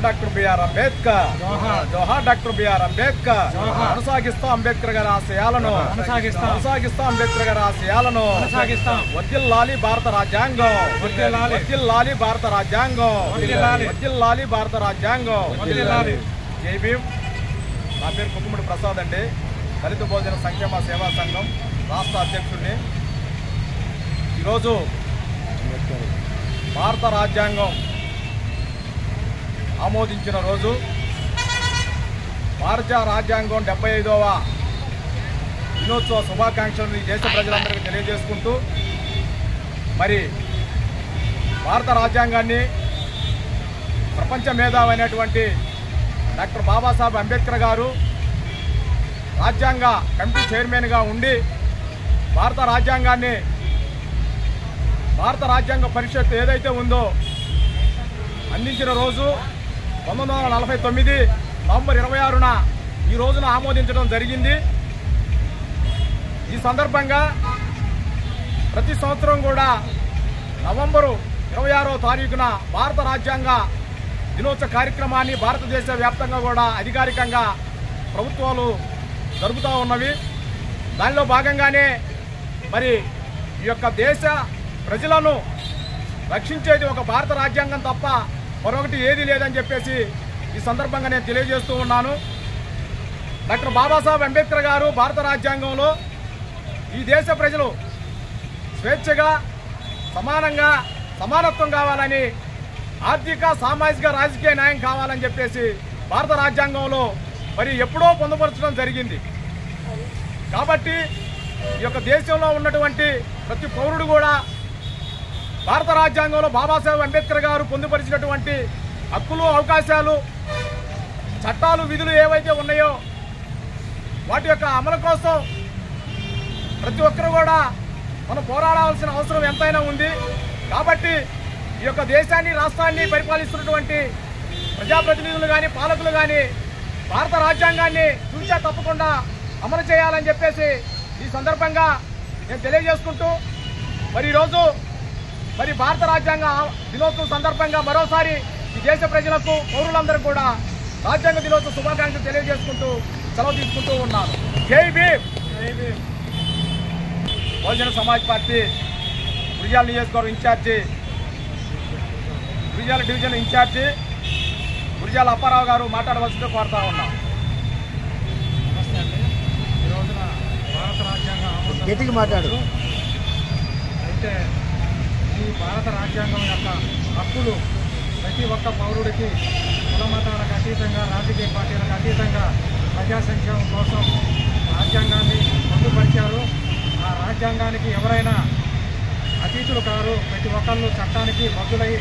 Doctor BR Ambedkar, జోహార్ doctor BR Ambedkar. కొనసాగిస్తాం అంబేద్కర్ గారి ఆశయాలను, కొనసాగిస్తాం అంబేద్కర్ గారి ఆశయాలను. వర్ధిల్లాలి భారత రాజ్యాంగం, వర్ధిల్లాలి భారత రాజ్యాంగం, వర్ధిల్లాలి భారత రాజ్యాంగం. జై భీమ్. నా పేరు కుక్కుముడి ప్రసాద్ అండి, దళిత భోజన సంక్షేమ సేవా సంఘం రాష్ట్ర అధ్యక్షుడిని. ఈరోజు భారత రాజ్యాంగం ఆమోదించిన రోజు. భారత రాజ్యాంగం 75వ దినోత్సవ శుభాకాంక్షలను ఈ దేశ ప్రజలందరికీ తెలియజేసుకుంటూ, మరి భారత రాజ్యాంగాన్ని ప్రపంచ మేధావి అయినటువంటి డాక్టర్ బాబాసాహెబ్ అంబేద్కర్ గారు రాజ్యాంగ కమిటీ చైర్మన్గా ఉండి భారత రాజ్యాంగ పరిషత్ ఏదైతే ఉందో అందించిన రోజు 1949 నవంబర్ 26న ఈ రోజున ఆమోదించడం జరిగింది. ఈ సందర్భంగా ప్రతి సంవత్సరం కూడా నవంబరు 26వ తారీఖున భారత రాజ్యాంగ దినోత్సవ కార్యక్రమాన్ని భారతదేశ వ్యాప్తంగా కూడా అధికారికంగా ప్రభుత్వాలు జరుపుతూ ఉన్నవి. దానిలో భాగంగానే మరి ఈ యొక్క దేశ ప్రజలను రక్షించేది ఒక భారత రాజ్యాంగం తప్ప మరొకటి ఏది లేదని చెప్పేసి ఈ సందర్భంగా నేను తెలియజేస్తూ ఉన్నాను. డాక్టర్ బాబాసాహెబ్ అంబేద్కర్ గారు భారత రాజ్యాంగంలో ఈ దేశ ప్రజలు స్వేచ్ఛగా సమానంగా సమానత్వం కావాలని, ఆర్థిక సామాజిక రాజకీయ న్యాయం కావాలని చెప్పేసి భారత రాజ్యాంగంలో మరి ఎప్పుడో పొందుపరచడం జరిగింది. కాబట్టి ఈ యొక్క దేశంలో ఉన్నటువంటి ప్రతి పౌరుడు కూడా భారత రాజ్యాంగంలో బాబాసాహెబ్ అంబేద్కర్ గారు పొందుపరిచినటువంటి హక్కులు, అవకాశాలు, చట్టాలు, విధులు ఏవైతే ఉన్నాయో వాటి యొక్క అమలు కోసం ప్రతి ఒక్కరు కూడా మనం పోరాడాల్సిన అవసరం ఎంతైనా ఉంది. కాబట్టి ఈ యొక్క దేశాన్ని, రాష్ట్రాన్ని పరిపాలిస్తున్నటువంటి ప్రజాప్రతినిధులు కానీ, పాలకులు కానీ భారత రాజ్యాంగాన్ని తూచా తప్పకుండా అమలు చేయాలని చెప్పేసి ఈ సందర్భంగా నేను తెలియజేసుకుంటూ, మరి ఈరోజు మరి భారత రాజ్యాంగ దినోత్సవం సందర్భంగా మరోసారి ఈ దేశ ప్రజలకు, పౌరులందరూ కూడా రాజ్యాంగ దినోత్సవ శుభాకాంక్షలు తెలియజేసుకుంటూ సెలవు తీసుకుంటూ ఉన్నాను. జై భీమ్. బహుజన సమాజ్ పార్టీ గురిజాల నియోజకవర్గం in charge, Gurajala division in charge Gurajala Apparao గారు మాట్లాడవలసిందిగా కోరుతా ఉన్నాం. నమస్తే అండి. ఈ రోజున భారత రాజ్యాంగం గట్టిగా మాట్లాడు. అయితే ఈ భారత రాజ్యాంగం యొక్క హక్కులు ప్రతి ఒక్క పౌరుడికి కుల మతాలకు అతీతంగా, రాజకీయ పార్టీలకు అతీతంగా ప్రజా సంక్షేమం కోసం రాజ్యాంగాన్ని పొందుపరిచారు. ఆ రాజ్యాంగానికి ఎవరైనా అతీతులు కారు. ప్రతి ఒక్కళ్ళు చట్టానికి బద్దులై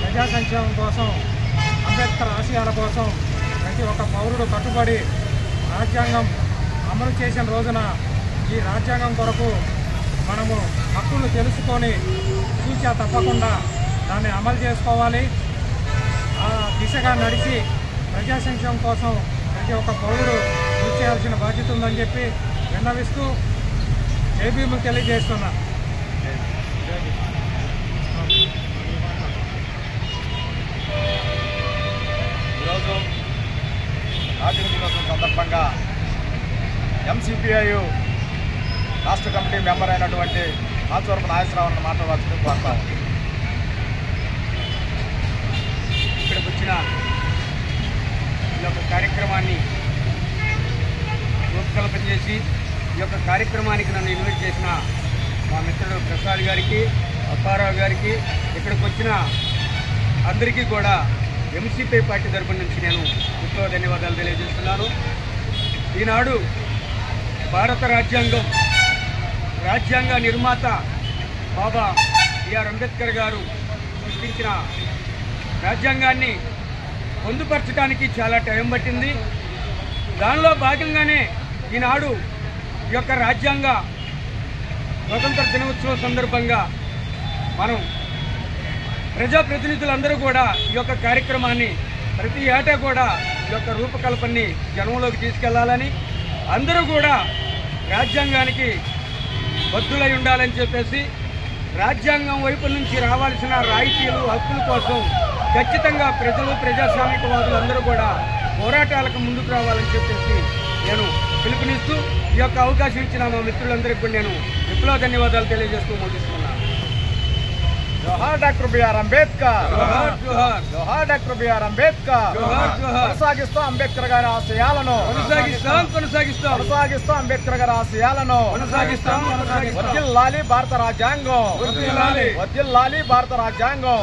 ప్రజా సంక్షేమం కోసం, అంబేద్కర్ ఆశయాల కోసం ప్రతి ఒక్క పౌరుడు కట్టుబడి రాజ్యాంగం అమలు చేసిన రోజున ఈ రాజ్యాంగం కొరకు మనము హక్కులు తెలుసుకొని సూచన తప్పకుండా దాన్ని అమలు చేసుకోవాలి. ఆ దిశగా నడిచి ప్రజా సంక్షేమం కోసం ప్రతి ఒక్క పౌరుడు కృషి చేయాల్సిన బాధ్యత ఉందని చెప్పి విన్నవిస్తూ జై భీములు తెలియజేస్తున్నా. ఈరోజు రాజ్యాంగ దినోత్సవం సందర్భంగా ఎంసీపీఐ రాష్ట్ర కమిటీ మెంబర్ అయినటువంటి ఆచూరపు నాగేశ్వరరావుని మాట్లాడవలసింది కోరుతాము. ఇక్కడికి వచ్చిన ఈ యొక్క కార్యక్రమాన్ని రూపకల్పన చేసి ఈ యొక్క కార్యక్రమానికి నన్ను ఇన్వైట్ చేసిన మా మిత్రుడు ప్రసాద్ గారికి, అప్పారావు గారికి, ఇక్కడికి వచ్చిన అందరికీ కూడా ఎంసీపీ పార్టీ తరపున నుంచి నేను ఎక్కువ ధన్యవాదాలు తెలియజేస్తున్నాను. ఈనాడు భారత రాజ్యాంగ నిర్మాత బాబా బిఆర్ అంబేద్కర్ గారు సృష్టించిన రాజ్యాంగాన్ని పొందుపరచడానికి చాలా టైం పట్టింది. దానిలో భాగంగానే ఈనాడు ఈ యొక్క రాజ్యాంగ స్వతంత్ర దినోత్సవం సందర్భంగా మనం ప్రజాప్రతినిధులందరూ కూడా ఈ యొక్క కార్యక్రమాన్ని ప్రతి ఏటా కూడా ఈ యొక్క రూపకల్పనని జనంలోకి తీసుకెళ్లాలని, అందరూ కూడా రాజ్యాంగానికి బద్దులై ఉండాలని చెప్పేసి రాజ్యాంగం వైపు నుంచి రావాల్సిన రాయితీలు, హక్కుల కోసం ఖచ్చితంగా ప్రజలు ప్రజాస్వామికవాదులు అందరూ కూడా పోరాటాలకు ముందుకు రావాలని చెప్పేసి నేను పిలుపునిస్తూ ఈ యొక్క అవకాశం ఇచ్చిన మా మిత్రులందరికీ కూడా నేను విప్లవ ధన్యవాదాలు తెలియజేస్తూ ముగిస్తున్నాను. జోహార్ డాక్టర్ బిఆర్ అంబేద్కర్, జోహార్ జోహార్, జోహార్ డాక్టర్ బిఆర్ అంబేద్కర్. జోహార్ జోహార్. కొనసాగిస్తూ అంబేద్కర్ గారి ఆశయాలను, కొనసాగిస్తూ అంబేద్కర్ గారి ఆశయాలను వర్ధిల్లాలి భారత రాజ్యాంగం, వర్ధిల్లాలి భారత రాజ్యాంగం.